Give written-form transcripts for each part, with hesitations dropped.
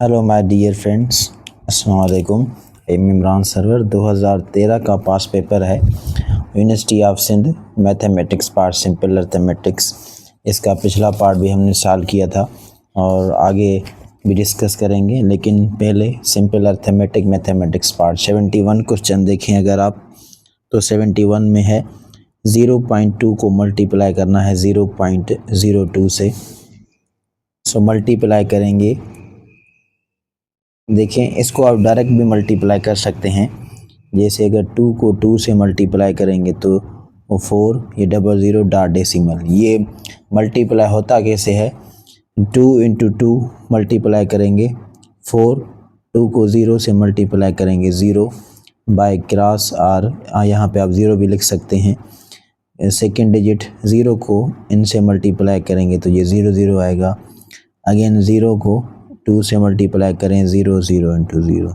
Hello my dear friends, अस्सलाम वालेकुम। इमरान सरवर 2013 का पास पेपर है university of Sindh mathematics part simple arithmetics. इसका पिछला पार्ट भी हमने सॉल्व किया था और आगे भी डिस्कस करेंगे, लेकिन पहले simple arithmetic mathematics part 71 question देखें अगर आप, तो 71 में है 0.2 को मल्टीप्लाई करना है 0.02 से। सो मल्टीप्लाई करेंगे, देखें इसको आप डायरेक्ट भी मल्टीप्लाई कर सकते हैं। जैसे अगर 2 को 2 से मल्टीप्लाई करेंगे तो वो 4, ये 00 डॉट डेसिमल। ये मल्टीप्लाई होता कैसे है, 2 इंटू 2 मल्टीप्लाई करेंगे 4, 2 को 0 से मल्टीप्लाई करेंगे 0 बाय क्रॉस आर, यहाँ पे आप 0 भी लिख सकते हैं। सेकेंड डिजिट 0 को इनसे मल्टीप्लाई करेंगे तो ये 0 आएगा। अगेन 0 को 2 से मल्टीप्लाई करें 0 इंटू 0।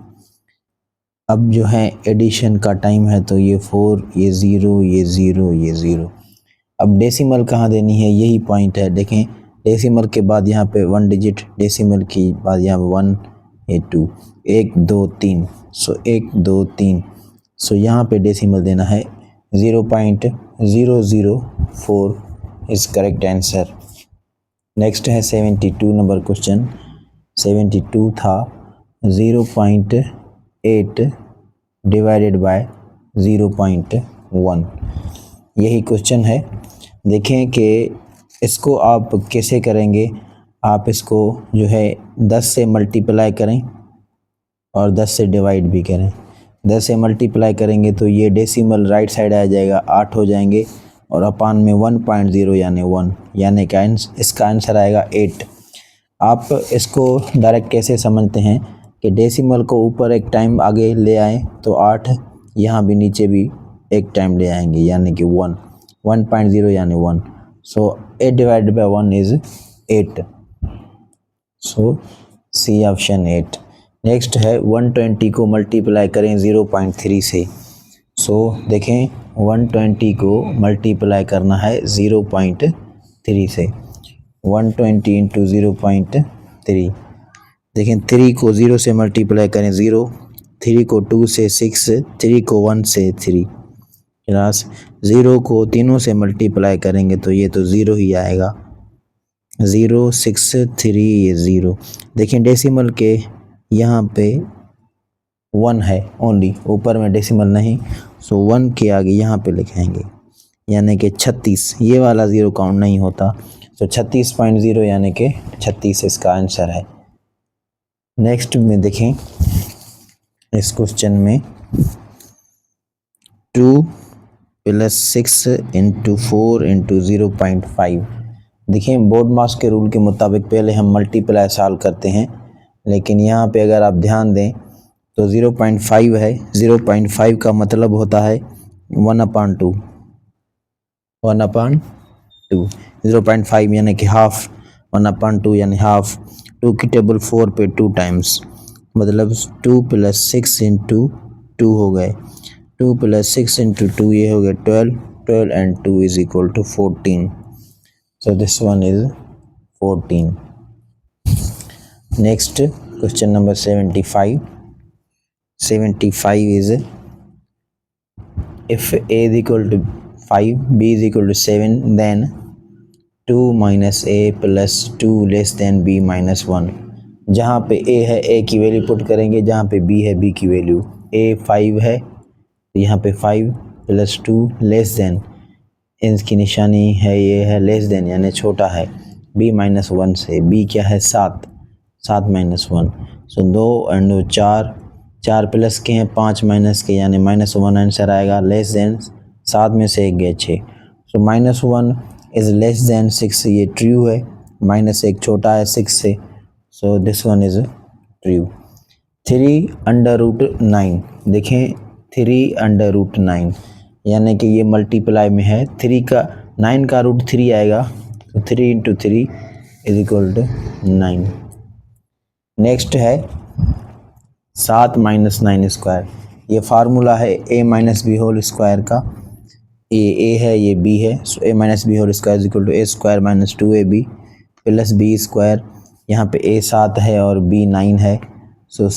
अब जो है एडिशन का टाइम है तो ये 4, ये 0, ये 0, ये 0। अब डेसिमल कहाँ देनी है, यही पॉइंट है। देखें डेसिमल के बाद यहाँ पे 1 डिजिट, डेसिमल की बाद यहाँ 1, ये 2, 1 2 3, सो 1 2 3, सो यहाँ पे डेसिमल देना है 0.004 इज़ करेक्ट आंसर। नेक्स्ट है 72 नंबर क्वेश्चन। 72 था 0.8 डिवाइडेड बाय 0.1, यही क्वेश्चन है। देखें कि इसको आप कैसे करेंगे, आप इसको जो है 10 से मल्टीप्लाई करें और 10 से डिवाइड भी करें। 10 से मल्टीप्लाई करेंगे तो ये डेसिमल राइट साइड आ जाएगा, 8 हो जाएंगे, और अपान में 1.0 यानी 1, यानी कि इसका आंसर आएगा 8। आप इसको डायरेक्ट कैसे समझते हैं कि डेसिमल को ऊपर एक टाइम आगे ले आएँ तो 8, यहाँ भी नीचे भी एक टाइम ले आएंगे यानी कि 1, 1.0 यानी 1। So 8 divided by 1 is 8। So C option 8। Next है 120 को मल्टीप्लाई करें 0.3 से। सो देखें 120 को मल्टीप्लाई करना है 0.3 से। 120 इंटू 0.3, देखें 3 को 0 से मल्टीप्लाई करें 0, 3 को 2 से 6, 3 को 1 से 3, क्लास 0 को तीनों से मल्टीप्लाई करेंगे तो ये तो 0 ही आएगा। 0 6 3, ये 0। देखें डेसिमल के यहाँ पे 1 है ओनली, ऊपर में डेसिमल नहीं, सो 1 के आगे यहाँ पे लिखेंगे यानी कि 36, ये वाला 0 काउंट नहीं होता। तो 36.0 यानी कि 36 इसका आंसर है। नेक्स्ट में देखें इस क्वेश्चन में 2 + 6 इंटू 4 इंटू 0.5। देखें बोर्ड मास के रूल के मुताबिक पहले हम मल्टीप्लाई सॉल्व करते हैं, लेकिन यहाँ पे अगर आप ध्यान दें तो 0.5 है। 0.5 का मतलब होता है 1/2, 1/2। 0.5 यानी कि हाफ, 1/2 यानी हाफ। 2 की टेबल 4 पे 2 टाइम्स, मतलब 2 + 6 इंटू 2 हो गए। 2 + 6 इंटू 2 ये हो गए 12, 12 and 2 is equal to 14। So this one is 14। Next question number 75। 75 is if a is equal to 5, b is equal to 7, then 2 minus a plus 2 less than b minus 1। जहाँ पे a है a की value put करेंगे, जहाँ पे b है b की value. a 5 है तो यहाँ पे 5 + 2 लेस देन, इसकी निशानी है ये है लेस देन यानी छोटा है, b - 1 से। b क्या है 7, 7 - 1, सो 2 एंड 4, 4 प्लस के हैं 5 माइनस के यानी -1 आंसर आएगा। लेस देन 7 में से 1 गया 6, सो -1 इज़ लेस देन 6, ये ट्रू है। -1 छोटा है 6 से, सो दिस वन इज़ ट्रू। 3/√9, देखें 3/√9 यानी कि ये मल्टीप्लाई में है। 3 का 9 का रूट 3 आएगा, तो 3 into 3 is equal to 9। Next है 7 - 9 स्क्वायर। ये फार्मूला है a - b होल स्क्वायर का। ये a है ये b है, so a - b whole square is equal to a² - 2ab + b² यहाँ पे a 7 है और b 9 है। सो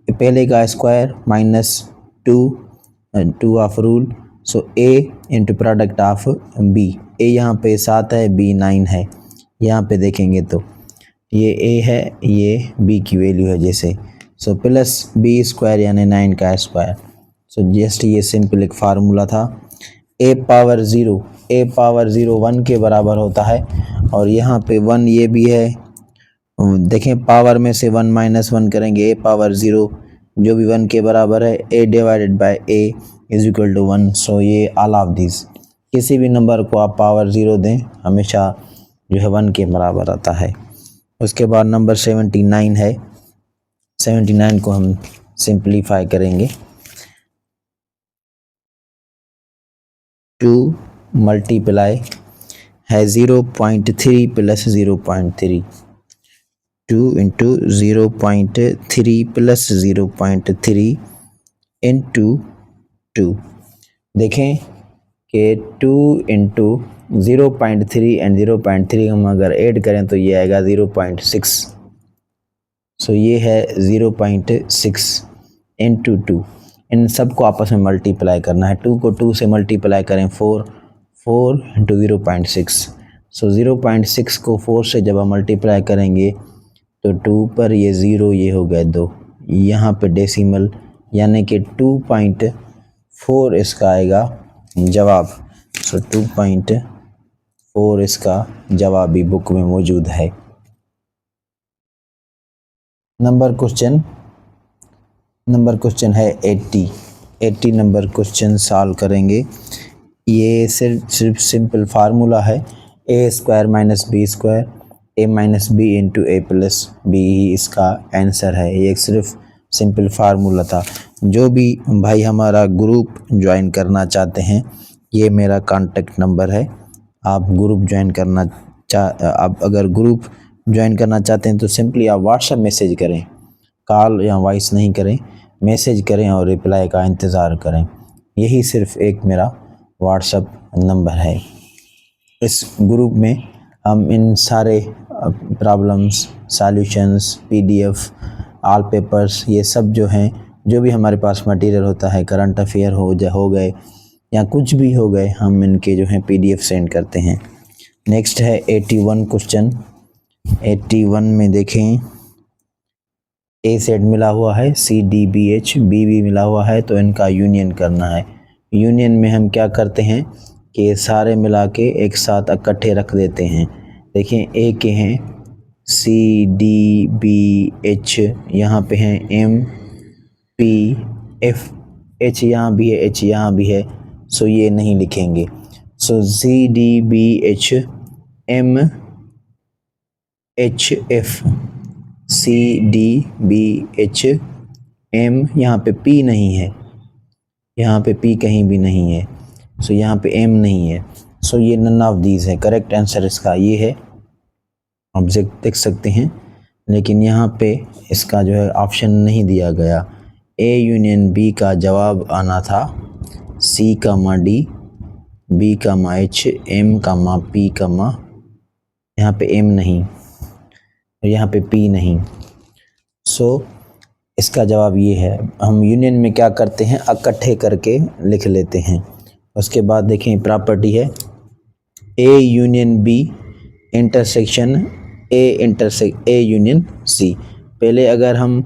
पहले का square minus 2 of rule, so a into product of b। a यहाँ पे 7 है, b 9 है। यहाँ पे देखेंगे तो ये a है, ये b की वैल्यू है जैसे, सो प्लस b स्क्वायर यानी 9 का स्क्वायर। सो जस्ट ये सिंपल एक फार्मूला था। a पावर 0 1 के बराबर होता है, और यहाँ पे 1 ये भी है। देखें पावर में से 1 माइनस 1 करेंगे, a पावर 0 जो भी 1 के बराबर है, a divided by a is equal to 1। So ये ऑल ऑफ दिस, किसी भी नंबर को आप पावर 0 दें हमेशा जो है 1 के बराबर आता है। उसके बाद नंबर 79 है। 79 को हम सिंप्लीफाई करेंगे। 2 मल्टीप्लाई है 0.3 प्लस 0.3, 2 इंटू 0.3 प्लस 0.3 इंटू 2। देखें कि 2 इंटू 0.3 एंड 0.3 हम अगर ऐड करें तो ये आएगा 0.6। सो ये है 0.6 इंटू 2। इन सबको आपस में मल्टीप्लाई करना है। 2 को 2 से मल्टीप्लाई करें 4 इंटू 0.6। सो 0.6 को 4 से जब हम मल्टीप्लाई करेंगे तो 2 पर ये 0, ये हो गए 2, यहाँ पे डेसिमल यानी कि 2.4 इसका आएगा जवाब। सो 2.4 इसका जवाब भी बुक में मौजूद है। नंबर क्वेश्चन है 80 नंबर क्वेश्चन सॉल्व करेंगे। ये सिर्फ सिंपल फार्मूला है, a square minus B square, a minus B into A plus B ही इसका आंसर है। ये एक सिर्फ सिंपल फार्मूला था। जो भी भाई हमारा ग्रुप ज्वाइन करना चाहते हैं, ये मेरा कांटेक्ट नंबर है। आप ग्रुप ज्वाइन करना आप अगर ग्रुप ज्वाइन करना चाहते हैं तो सिंपली आप व्हाट्सएप मैसेज करें, कॉल या वॉइस नहीं करें, मैसेज करें और रिप्लाई का इंतज़ार करें। यही सिर्फ एक मेरा व्हाट्सएप नंबर है। इस ग्रुप में हम इन सारे problems, solutions, PDF, all papers, ये सब जो हैं, जो भी हमारे पास मटेरियल होता है, करंट अफेयर हो गए या कुछ भी हो गए, हम इनके जो हैं पीडीएफ सेंड करते हैं। नेक्स्ट है 81 क्वेश्चन। 81 में देखें, ए सेट मिला हुआ है, C D B H B भी मिला हुआ है, तो इनका यूनियन करना है। यूनियन में हम क्या करते हैं कि सारे मिला के एक साथ इकट्ठे रख देते हैं। देखें ए के हैं सी डी बी एच, यहाँ पे हैं एम पी एफ, एच यहाँ भी है, एच यहाँ भी है, सो ये नहीं लिखेंगे। So C D B H M H F, C D B H M, यहाँ पे पी नहीं है, यहाँ पे पी कहीं भी नहीं है, सो यहाँ पे एम नहीं है, सो ये नन ऑफ दीज है। करेक्ट आंसर इसका ये है। ऑब्जेक्ट देख सकते हैं, लेकिन यहाँ पे इसका जो है ऑप्शन नहीं दिया गया। ए यूनियन बी का जवाब आना था सी का मा डी, बी का मा एच, एम का मा पी का मा, यहाँ पे एम नहीं, यहाँ पे पी नहीं। सो इसका जवाब ये है। हम यूनियन में क्या करते हैं, इकट्ठे करके लिख लेते हैं। उसके बाद देखें प्रॉपर्टी है A union B intersection A union C. पहले अगर हम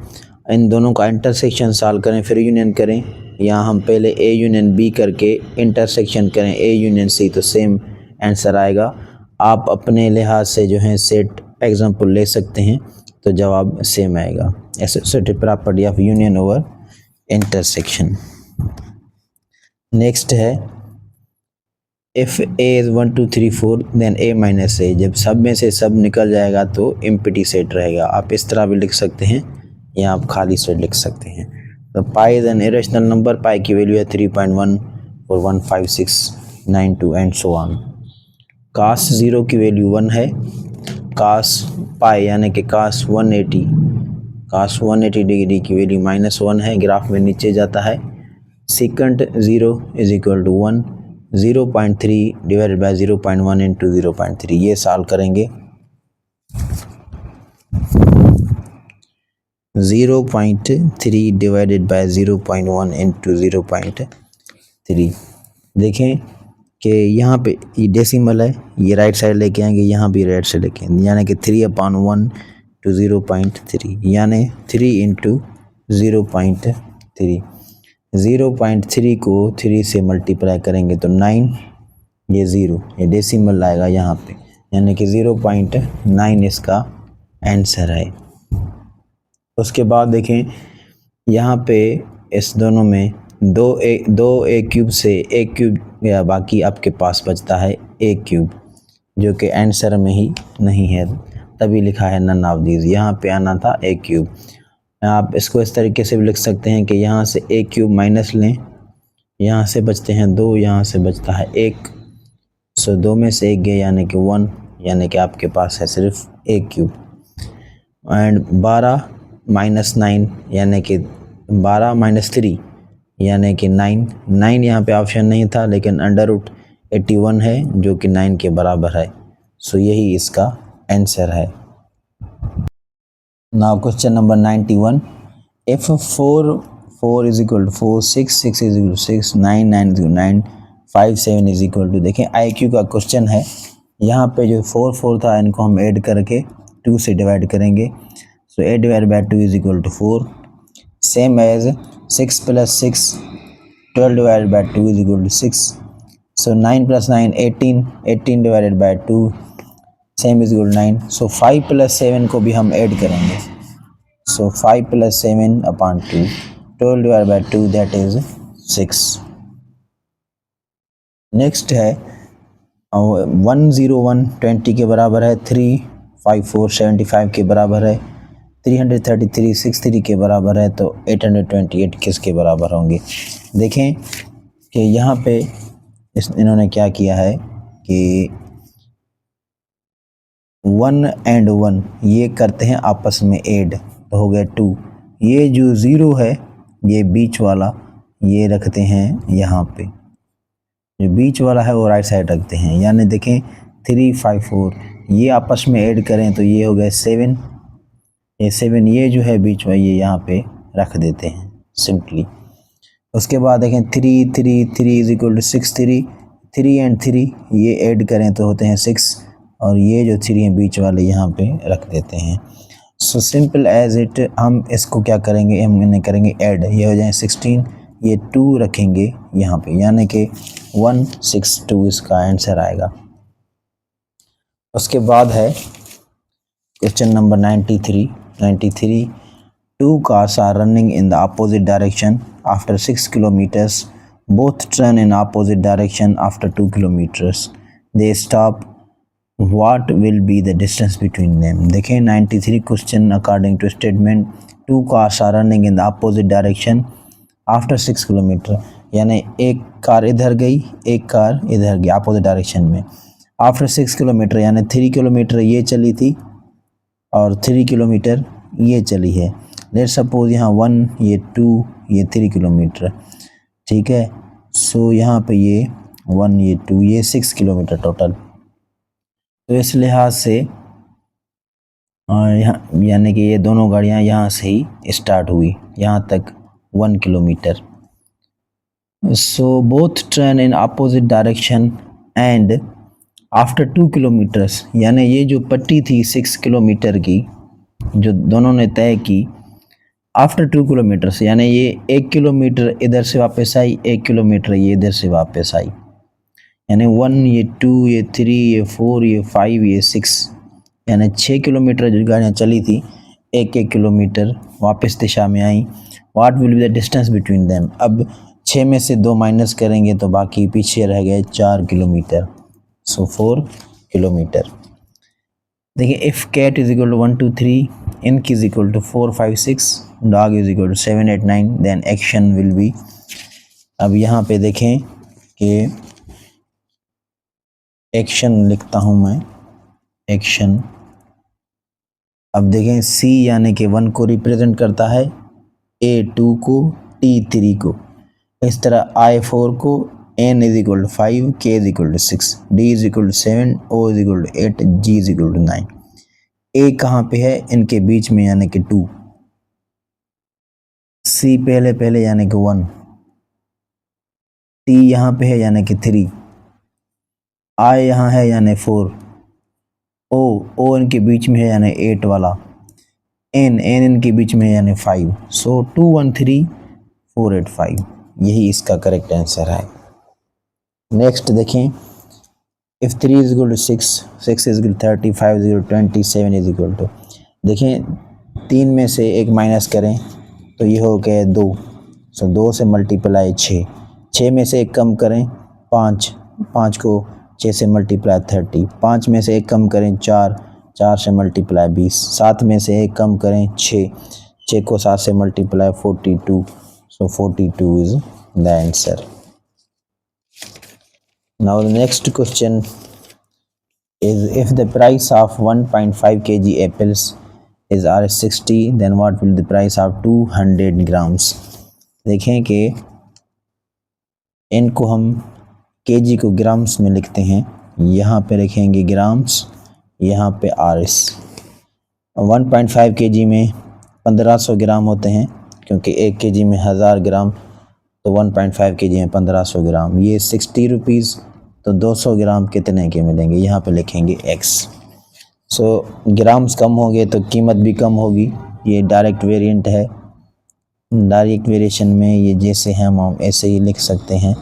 इन दोनों का इंटरसेक्शन सॉल्व करें फिर यूनियन करें, या हम पहले ए यूनियन बी करके इंटरसेक्शन करें ए यूनियन सी, तो सेम आंसर आएगा। आप अपने लिहाज से जो है सेट एग्जांपल ले सकते हैं तो जवाब सेम आएगा। Associative property of union over intersection. Next है if A is 1 2 3 4 then A minus A. जब सब में से सब निकल जाएगा तो एम्प्टी सेट रहेगा। आप इस तरह भी लिख सकते हैं या आप खाली सेट लिख सकते हैं। तो pi is an irrational number, pi की वैल्यू है 3.1 और 15692 एंड सो ऑन। कास 0 की वैल्यू 1 है, कास पाई यानी कि कास 180 डिग्री की वैल्यू -1 है, ग्राफ में नीचे जाता है। Second 0 is equal to 1, 0.3 divided by 0.1 into 0.3, ये सॉल्व करेंगे। 0.3 डिवाइडेड बाय 0.1 इंटू 0.3। देखें कि यहाँ पे ये डेसिमल है, ये राइट साइड लेके आएंगे, यहाँ भी राइट साइड लेके आएंगे, यानी कि 3/1 टू 0.3, यानी 3 इंटू 0.3। 0.3 को 3 से मल्टीप्लाई करेंगे तो 9, ये 0, ये डेसिमल आएगा यहाँ पे, यानी कि 0.9 इसका आंसर है। उसके बाद देखें यहाँ पे इस दोनों में दो ए क्यूब से एक क्यूब या बाकी आपके पास बचता है ए क्यूब, जो कि आंसर में ही नहीं है, तभी लिखा है नन ऑफ दीज। यहाँ पे आना था ए क्यूब। आप इसको इस तरीके से भी लिख सकते हैं कि यहाँ से ए क्यूब माइनस लें, यहाँ से बचते हैं 2, यहाँ से बचता है 1, सो 2 में से 1 गया यानी कि 1, यानी कि आपके पास है सिर्फ ए क्यूब। एंड 12 माइनस 9 यानी कि 12 माइनस 3 यानी कि 9 यहाँ पे ऑप्शन नहीं था, लेकिन √81 है जो कि 9 के बराबर है, सो यही इसका आंसर है। Now question number 91, if 4 is equal to 4, 6 is equal to 6, 9 is 9, 5 7 is equal to, देखें IQ का क्वेश्चन है। यहाँ पे जो 4 था इनको हम ऐड करके 2 से डिवाइड करेंगे, so 8 divide by 2 is equal to 4, same as 6 plus 6, 12 divided by 2 is equal to 6, so 9 plus 9 18, 18 divided by 2 same is equal 9, so 5 plus 7 को भी हम ऐड करेंगे, so 5 plus 7 upon 2, 12 divide by 2 that is 6। Next है 101 20 के बराबर है, 354 75 के बराबर है, 333 63 के बराबर है, तो 828 किसके बराबर होंगे। देखें कि यहाँ पे इन्होंने क्या किया है कि 1 and 1 ये करते हैं आपस में ऐड, तो हो गया 2, ये जो 0 है ये बीच वाला ये रखते हैं यहाँ पे, जो बीच वाला है वो राइट साइड रखते हैं, यानी देखें 354 ये आपस में ऐड करें तो ये हो गया 7, ये 7 ये जो है बीच में ये यहाँ पे रख देते हैं सिंपली। उसके बाद देखें 3 3 3 इज इक्वल टू 6, 3 एंड 3 ये ऐड करें तो होते हैं 6, और ये जो 3 हैं बीच वाले यहाँ पे रख देते हैं। सो सिंपल एज इट, हम इसको क्या करेंगे, हम इन्हें करेंगे ऐड, ये हो जाए 16, ये 2 रखेंगे यहाँ पे, यानी कि 162 इसका आंसर आएगा। उसके बाद है question number 93, 2 cars are running in the opposite direction after 6 kilometers, both turn in opposite direction after 2 kilometers, they stop, what will be the distance between them। देखें 93 question according to statement 2 cars are running in the opposite direction after 6 kilometre, यानी एक car इधर गई एक car इधर गई opposite direction में, after 6 kilometre यानी 3 किलोमीटर ये चली थी और 3 किलोमीटर ये चली है। लेट सपोज यहाँ 1 ये 2 ये 3 किलोमीटर, ठीक है, सो यहाँ पे ये 1 ये 2 ये 6 किलोमीटर टोटल। तो इस लिहाज से यहाँ यानी कि ये दोनों गाड़ियाँ यहाँ से ही स्टार्ट हुई यहाँ तक 1 kilometre. So both turn in opposite direction and after 2 kilometres, यानी ये जो पट्टी थी 6 किलोमीटर की जो दोनों ने तय की, आफ्टर 2 किलोमीटर्स यानी ये 1 किलोमीटर इधर से वापस आई, 1 किलोमीटर ये इधर से वापस आई, यानी 1 ये 2 ये 3 ये 4 ये 5 ये 6, यानी 6 किलोमीटर जो गाड़ियाँ चली थी 1 किलोमीटर वापस दिशा में आई। What will be the distance between them, अब 6 में से 2 माइनस करेंगे तो बाकी पीछे रह गए 4 किलोमीटर, सो 4 किलोमीटर। देखिए if cat is equal to 1 2 3, ink is equal to 4 5 6, dog is equal to 7 8 9, then action will be. अब यहाँ पे देखें कि एक्शन लिखता हूँ मैं, एक्शन। अब देखें C यानी कि 1 को रिप्रेजेंट करता है, A 2 को, T 3 को, इस तरह I 4 को, N is equal to 5, K is equal to 6, D is equal to 7, O is equal to 8, G is equal to 9। A कहाँ पे है, इनके बीच में यानी कि 2, सी पहले पहले यानी कि 1, टी यहाँ पे है यानी कि 3, आई यहाँ है यानी 4, ओ इनके बीच में है यानी 8 वाला, एन इनके बीच में है यानी 5। सो 2 1 3 4 8 5 यही इसका करेक्ट आंसर है। नेक्स्ट देखें, if 3 is equal to 6, 6 is equal to 30, 5 is equal to 20, 7 is equal to, देखें 3 में से एक माइनस करें तो ये हो गया 2, सो 2 से मल्टीप्लाई 6, 6 में से एक कम करें 5, 5 को 6 से मल्टीप्लाई 30, 5 में से एक कम करें 4, 4 से मल्टीप्लाई 20, 7 में से एक कम करें 6, 6 को 7 से multiply 42, so 42 is the answer. Now the next question is, if the price of 1.5 kg apples is Rs60, then what will the price of 200 grams? देखें कि इनको हम केजी को ग्राम्स में लिखते हैं, यहाँ पे लिखेंगे ग्राम्स, यहाँ पे आरएस। 1.5 केजी में 1500 ग्राम होते हैं, क्योंकि 1 केजी में 1000 ग्राम, तो 1.5 केजी में 1500 ग्राम। ये 60 रुपीज़, तो 200 ग्राम कितने के मिलेंगे, यहाँ पे लिखेंगे एक्स। सो ग्राम्स कम होंगे तो कीमत भी कम होगी। ये डायरेक्ट वेरिएंट है, डायरेक्ट वेरिएशन में ये जैसे हम ऐसे ही लिख सकते हैं,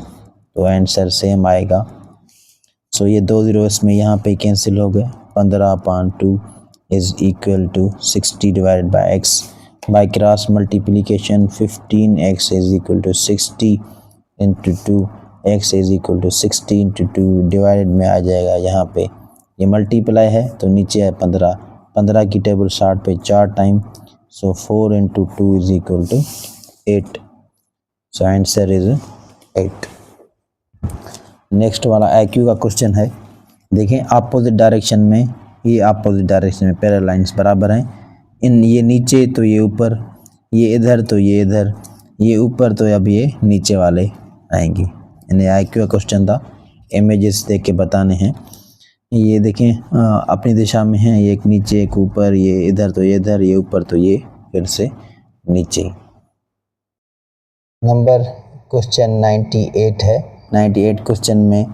तो आंसर सेम आएगा। सो ये 2 ज़ीरो इसमें यहाँ पे कैंसिल हो गए, 15/2 is equal to 60 divided by X, by cross multiplication 15x is equal to 60 into 2, x is equal to 60 into 2 divided में आ जाएगा, यहाँ पे ये मल्टीप्लाई है तो नीचे है 15, 15 की टेबल 60 पे 4 time, so 4 into 2 is equal to 8, so answer is 8। Next वाला IQ का क्वेश्चन है। देखें अपोजिट डायरेक्शन में, ये अपोजिट डायरेक्शन में पैरेलल लाइंस बराबर हैं, इन ये नीचे तो ये ऊपर, ये इधर तो ये इधर, ये ऊपर तो अब ये नीचे वाले आएंगे। इन्हें IQ का क्वेश्चन था, इमेजेस देख के बताने हैं। ये देखें अपनी दिशा में है, ये एक नीचे एक ऊपर, ये इधर तो ये इधर, ये ऊपर तो ये फिर से नीचे। नंबर क्वेश्चन 98 है। 98 क्वेश्चन में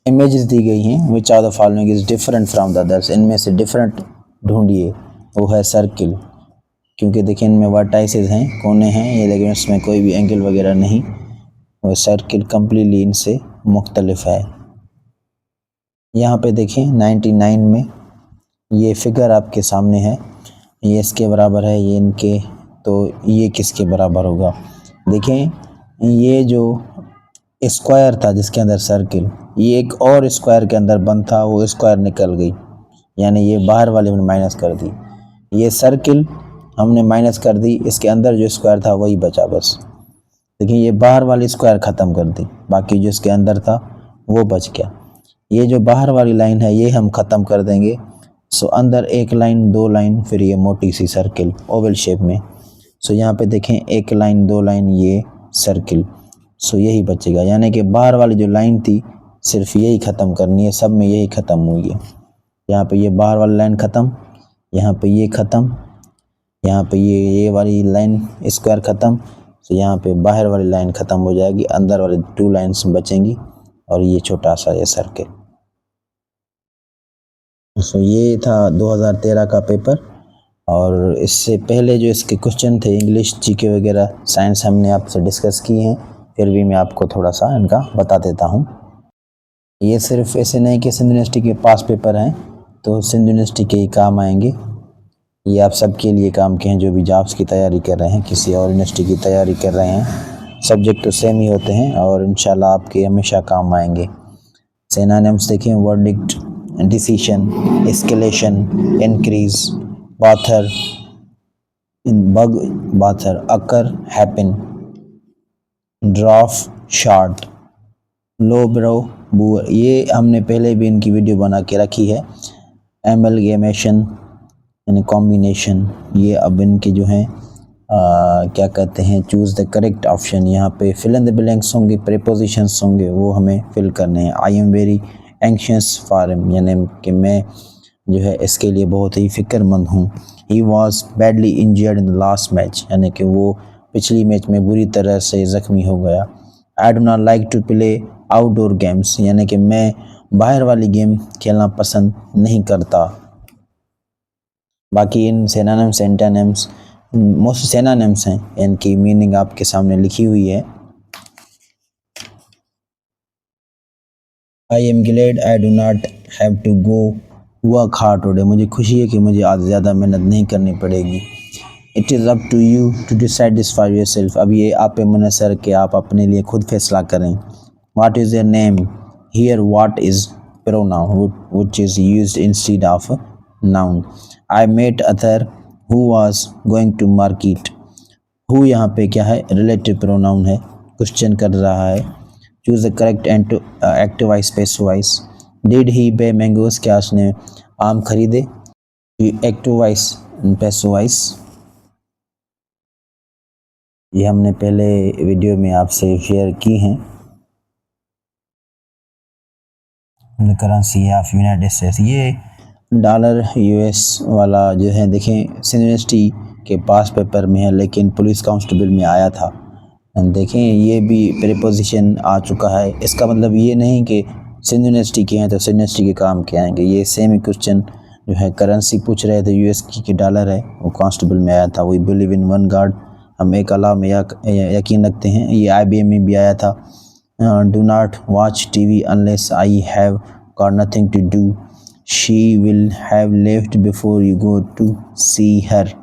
इमेजेस दी गई हैं, which are the following is different from the others, इनमें से डिफरेंट ढूंढिए। वो है सर्किल, क्योंकि देखिए इनमें वर्टाइसेस हैं, कोने हैं ये, लेकिन इसमें कोई भी एंगल वगैरह नहीं, वो सर्किल कम्प्लीटली इनसे मुख्तलिफ है। यहाँ पे देखें 99 में ये फिगर आपके सामने है, ये इसके बराबर है, ये इनके, तो ये किसके बराबर होगा। देखें ये जो स्क्वायर था जिसके अंदर सर्किल, ये एक और स्क्वायर के अंदर बंद था, वो स्क्वायर निकल गई, यानी ये बाहर वाले हमने माइनस कर दी, ये सर्किल हमने माइनस कर दी, इसके अंदर जो स्क्वायर था वही बचा बस। देखिए ये बाहर वाली स्क्वायर ख़त्म कर दी, बाकी जो इसके अंदर था वो बच गया। ये जो बाहर वाली लाइन है ये हम ख़त्म कर देंगे, सो अंदर एक लाइन, 2 लाइन, फिर ये मोटी सी सर्किल ओवल शेप में। सो यहाँ पे देखें 1 लाइन, 2 लाइन, ये सर्किल, सो यही बचेगा, यानी कि बाहर वाली जो लाइन थी सिर्फ यही ख़त्म करनी है, सब में यही ख़त्म हुई है। यहाँ पे ये बाहर वाली लाइन ख़त्म, यहाँ पे ये ख़त्म, यहाँ पे ये वाली लाइन स्क्वायर ख़त्म, तो यहाँ पे बाहर वाली लाइन ख़त्म हो जाएगी, अंदर वाली 2 लाइन्स बचेंगी और ये छोटा सा ये सर्किल। सो ये था 2013 का पेपर, और इससे पहले जो इसके क्वेश्चन थे इंग्लिश, GK वगैरह, साइंस हमने आपसे डिस्कस किए हैं, फिर भी मैं आपको थोड़ा सा इनका बता देता हूँ। ये सिर्फ ऐसे नहीं कि सिंध यूनिवर्सिटी के पास पेपर हैं तो सिंध यूनिवर्सिटी के ही काम आएंगे, ये आप सबके लिए काम के हैं जो भी जॉब्स की तैयारी कर रहे हैं, किसी और यूनिवर्सिटी की तैयारी कर रहे हैं। सब्जेक्ट तो सेम ही होते हैं और इंशाल्लाह आपके हमेशा काम आएंगे। सिनोनिम्स देखें, verdict, decision, escalation, increase, bother, bug, bother, occur, happen, draft, short, low, brow, boor, ये हमने पहले भी इनकी वीडियो बना के रखी है। एमलगेमेशन यानी कॉम्बिनेशन, ये अब इनके जो हैं क्या कहते हैं, चूज़ द करेक्ट ऑप्शन, यहाँ पे फिल इन द ब्लैंक्स होंगे, प्रीपोजिशंस होंगे, वो हमें फिल करने हैं। I am very anxious for him, यानी कि मैं जो है इसके लिए बहुत ही फ़िक्रमंद हूँ। He was badly injured in the last match, यानी कि वो पिछली मैच में बुरी तरह से ज़ख्मी हो गया। I do not like to play outdoor games, यानी कि मैं बाहर वाली गेम खेलना पसंद नहीं करता। बाकी इन सिनोनिम्स एंटोनिम्स मोस्ट सिनोनिम्स हैं, इनकी मीनिंग आपके सामने लिखी हुई है। I am glad I do not have to go work hard today, मुझे खुशी है कि मुझे आज ज़्यादा मेहनत नहीं करनी पड़ेगी। It is up to you to decide this for yourself, अब ये आप पे मुनहसर कि आप अपने लिए खुद फैसला करें। What is your name, here what is pronoun which is used instead of noun. I met other who was going to market, who यहाँ पे क्या है, रिलेटिव प्रोनाउन है, क्वेश्चन कर रहा है। Choose the correct and active voice passive voice. Did he buy mangoes, क्या उसने आम खरीदे। एक्टिव वॉइस पैसिव वॉइस ये हमने पहले वीडियो में आपसे शेयर की हैं। करेंसी ऑफ यूनाइटेड स्टेट्स, ये डॉलर यूएस वाला जो है देखें यूनिवर्सिटी के पास पेपर में है, लेकिन पुलिस कांस्टेबल में आया था। देखें ये भी प्रीपोजिशन आ चुका है, इसका मतलब ये नहीं कि सिंध यूनिवर्सिटी के हैं तो सिंध यूनिवर्सिटी के काम के आएंगे। ये सेम ही क्वेश्चन जो है करेंसी पूछ रहे थे, यूएस की डॉलर है, वो कांस्टेबल में आया था। We believe in one God, हम एक अल्लाह में यकीन रखते हैं, ये आईबीएम में भी आया था। Do not watch TV unless I have got nothing to do, she will have left before you go to see her.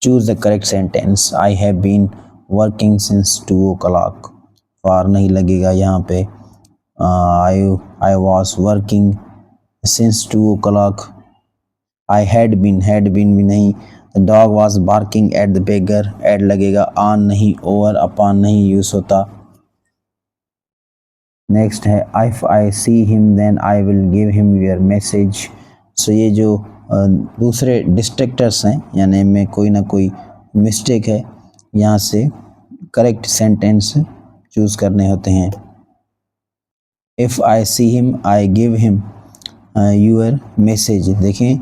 Choose the correct sentence. I have been working since 2 o'clock, for नहीं लगेगा यहाँ पे। I was working since 2 o'clock। I had been भी नहीं। The dog was barking at the beggar, at लगेगा, on नहीं, over upon नहीं use होता। नेक्स्ट है if I see him then I will give him your message. So ये जो दूसरे डिस्ट्रैक्टर्स हैं, यानी में कोई ना कोई मिस्टेक है, यहाँ से करेक्ट सेंटेंस चूज़ करने होते हैं। If I see him I give him your message. देखें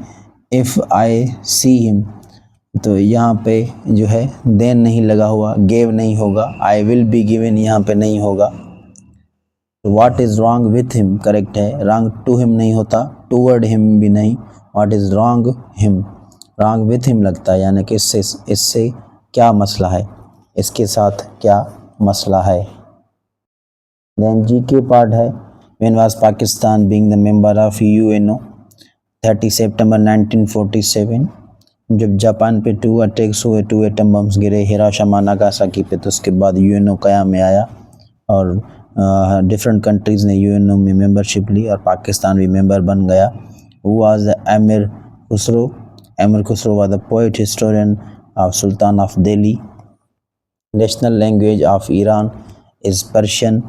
इफ़ आई सी हिम तो यहाँ पे जो है देन नहीं लगा हुआ, गेव नहीं होगा, आई विल बी गिवन यहाँ पे नहीं होगा। What is wrong with him correct है, रॉन्ग टू हिम नहीं होता, टूवर्ड हिम भी नहीं। What is wrong him, wrong with him लगता है, यानी कि इससे क्या मसला है, इसके साथ क्या मसला है। देन जी के पार्ट है when was Pakistan being the member of UNO 30 सितंबर 1947, जब जापान पे 2 अटैक्स हुए, 2 एटम बम्स गिरे हिरोशिमा नागासाकी पे, तो उसके बाद यूएनओ क़याम में आया और डिफरेंट कंट्रीज़ ने यूएनओ में मेंबरशिप ली और पाकिस्तान भी मेंबर बन गया। हु वाज अमीर खुसरो, अमीर Khusro was the poet historian of sultan of Delhi. National language of Iran is Persian.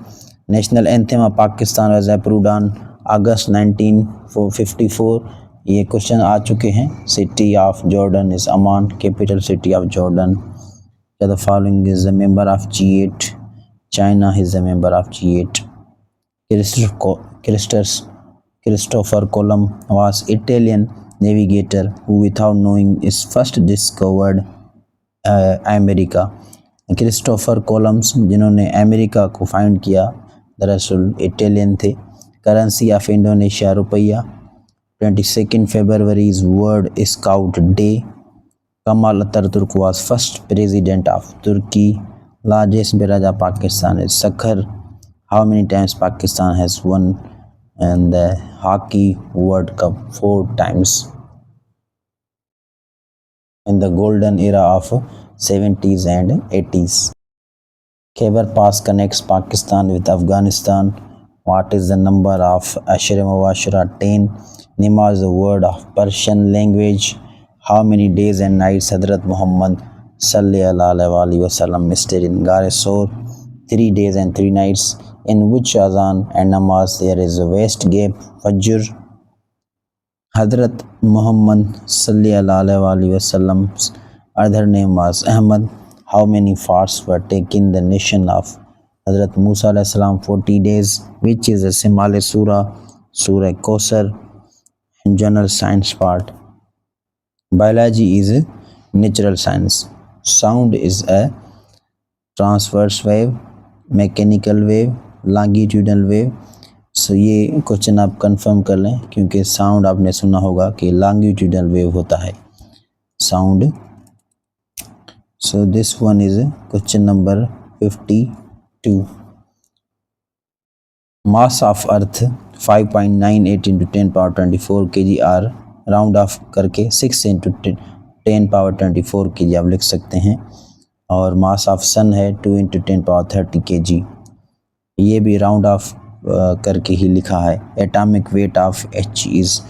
National anthem of Pakistan was approved on August 1954। ये क्वेश्चन आ चुके हैं। City of Jordan is Aman, capital city of Jordan. The following is the member of G8, China is a member of G8. Christopher Columb was Italian navigator who, without knowing, is first discovered America. Christopher coulombs जिन्होंने America को find किया, दरअसल Italian थे। Currency of Indonesia रुपया। 22 फरवरी is world scout day. Kemal Ataturk was first president of Turkey. Largest Biraja Pakistan is Sakhar. How many times Pakistan has won and the Hockey World Cup? 4 times. In the golden era of 70s and 80s. Khyber Pass connects Pakistan with Afghanistan. What is the number of Ashra Mubashara? 10. Nima is the word of Persian language. How many days and nights Hazrat Muhammad sallallahu alaihi wasallam stayed in Ghar Sor? 3 days and 3 nights. In which azan and namaz there is a waist gap? Fajr. Hazrat Muhammad sallallahu alaihi wasallam's other name was Ahmad. How many fasts were taken in the nation of Hazrat Musa alayhi salam? 40 days. Which is a Simale Surah? Surah Kausar. And general science part. Biology is natural science. Sound is a transverse wave, mechanical wave, longitudinal wave. So ये question आप confirm कर लें, क्योंकि sound आपने सुना होगा कि longitudinal wave होता है sound. So this one is question number 52। Mass of earth 5.98 into 10 power 24 kg are round off करके 6 इंटू 10 पावर 24 kg आप लिख सकते हैं। और मास ऑफ सन है 2 इंटू 10 पावर 30 kg, ये भी राउंड ऑफ करके ही लिखा है। Atomic weight of H is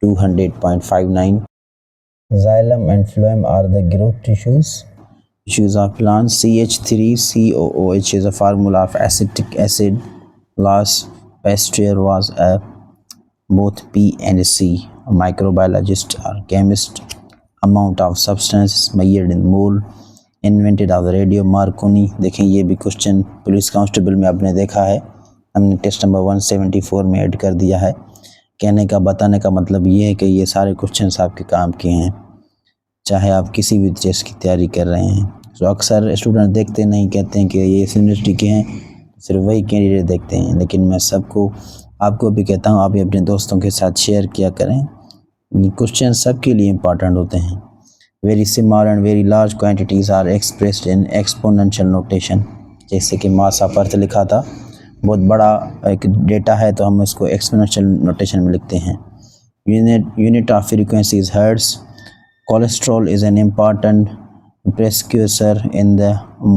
200.59। Xylem and phloem are the growth tissues of plants. CH3COOH is a formula of acetic acid. Last Pasteur was a both P and C, a microbiologist or chemist. Amount of substance is measured in mole. Invented of the radio Marconi। देखें ये भी question police constable में आपने देखा है, हमने test number 174 में add कर दिया है। कहने का बताने का मतलब ये है कि ये सारे क्वेश्चंस आपके काम के हैं, चाहे आप किसी भी टेस्ट की तैयारी कर रहे हैं। तो अक्सर स्टूडेंट देखते नहीं, कहते हैं कि ये इस यूनिवर्सिटी के हैं, सिर्फ वही कैंडिडेट देखते हैं। लेकिन मैं सबको आपको भी कहता हूँ, आप भी अपने दोस्तों के साथ शेयर किया करें। ये क्वेश्चन सबके लिए इम्पॉर्टेंट होते हैं। Very small and very large quantities are expressed in exponential notation. जैसे कि मास ऑफ अर्थ लिखा था, बहुत बड़ा एक डेटा है तो हम इसको एक्सपोनेंशियल नोटेशन में लिखते हैं। Unit of frequency is hertz. Cholesterol is an important precursor in the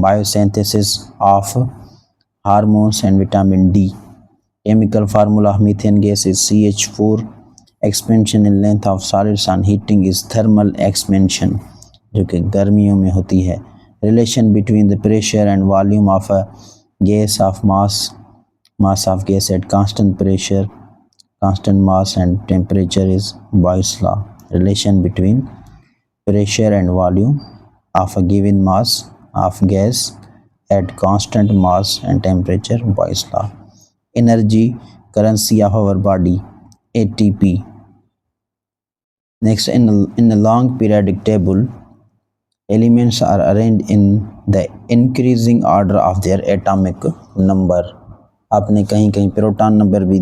biosynthesis of hormones and vitamin D. Chemical formula of methane gas is CH4. Expansion in length of solids on heating is thermal expansion, जो कि गर्मियों में होती है। Relation between the pressure and volume of a gas of mass of gas at constant pressure, constant mass and temperature is Boyle's law. Relation between pressure and volume of a given mass of gas at constant mass and temperature, Boyle's law. Energy currency of our body, ATP. Next, in a long periodic table, elements are arranged in the increasing order of their atomic number. आपने कहीं कहीं proton number भी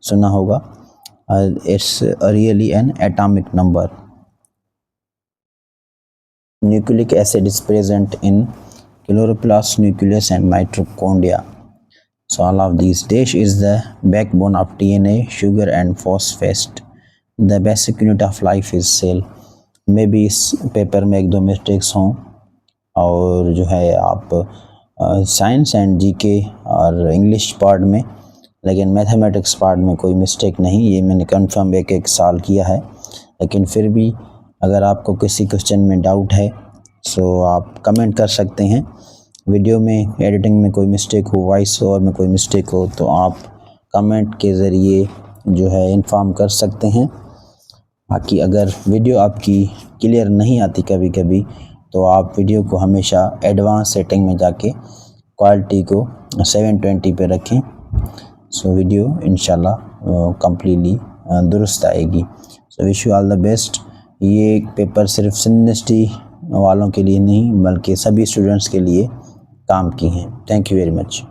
सुना होगा। It's really an atomic number. Nucleic acid is present in chloroplast, nucleus and mitochondria. So all of these. Dash is the backbone of DNA, sugar and phosphate. The basic unit of life is cell. मे भी इस paper में एक दो mistakes हों, और जो है आप साइंस एंड जीके और इंग्लिश पार्ट में, लेकिन मैथमेटिक्स पार्ट में कोई मिस्टेक नहीं। ये मैंने कंफर्म एक साल किया है। लेकिन फिर भी अगर आपको किसी क्वेश्चन में डाउट है सो आप कमेंट कर सकते हैं। वीडियो में एडिटिंग में कोई मिस्टेक हो, वॉइस ओवर में कोई मिस्टेक हो, तो आप कमेंट के ज़रिए जो है इन्फॉर्म कर सकते हैं। बाकी अगर वीडियो आपकी क्लियर नहीं आती कभी कभी, तो आप वीडियो को हमेशा एडवांस सेटिंग में जाके क्वालिटी को 720 पे रखें। सो वीडियो इंशाल्लाह कम्प्लीटली दुरुस्त आएगी। So wish you all the best. ये पेपर सिर्फ यूनिवर्सिटी वालों के लिए नहीं बल्कि सभी स्टूडेंट्स के लिए काम की हैं। Thank you very much.